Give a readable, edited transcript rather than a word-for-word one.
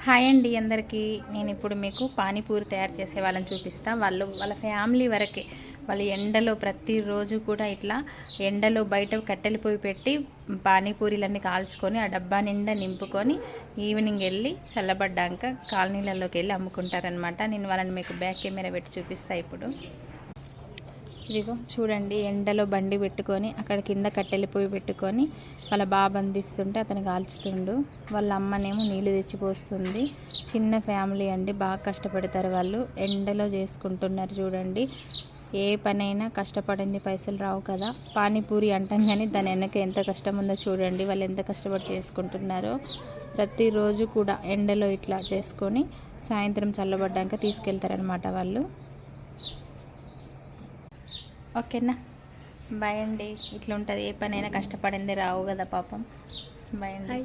Hi అండి అందరికీ. నేను ఇప్పుడు మీకు పానీపూరి తయారు చేసే వాళ్ళని చూపిస్తా. వాళ్ళ ఫ్యామిలీ వరకే వాళ్ళు ఎండలో ప్రతిరోజు కూడా ఇట్లా ఎండలో బయట కట్టెలు పొయ్యి పెట్టి పానీపూరీలన్నీ కాల్చుకొని ఆ డబ్బా నిండా నింపుకొని ఈవినింగ్ వెళ్ళి చల్లబడ్డాక కాలనీలలోకి వెళ్ళి అమ్ముకుంటారనమాట. నేను వాళ్ళని మీకు బ్యాక్ కెమెరా పెట్టి చూపిస్తా. ఇప్పుడు ఇదిగో చూడండి, ఎండలో బండి పెట్టుకొని అక్కడ కింద కట్టెలు పొయ్యి పెట్టుకొని వాళ్ళ బాబు అందిస్తుంటే అతను కాల్చుతుండు. వాళ్ళ అమ్మనేమో నీళ్ళు తెచ్చిపోస్తుంది. చిన్న ఫ్యామిలీ అండి, బాగా కష్టపడతారు వాళ్ళు. ఎండలో చేసుకుంటున్నారు చూడండి. ఏ పనైనా కష్టపడింది పైసలు రావు కదా. పానీపూరి అంటాం కానీ దాని వెనక ఎంత కష్టం ఉందో చూడండి. వాళ్ళు ఎంత కష్టపడి చేసుకుంటున్నారో. ప్రతిరోజు కూడా ఎండలో ఇట్లా చేసుకొని సాయంత్రం చల్లబడ్డాక తీసుకెళ్తారనమాట వాళ్ళు. ఓకేనా, బాయ్ అండి. ఇట్లా ఉంటుంది, ఏ పనైనా కష్టపడింది రావు కదా పాపం. బాయ్ అండి.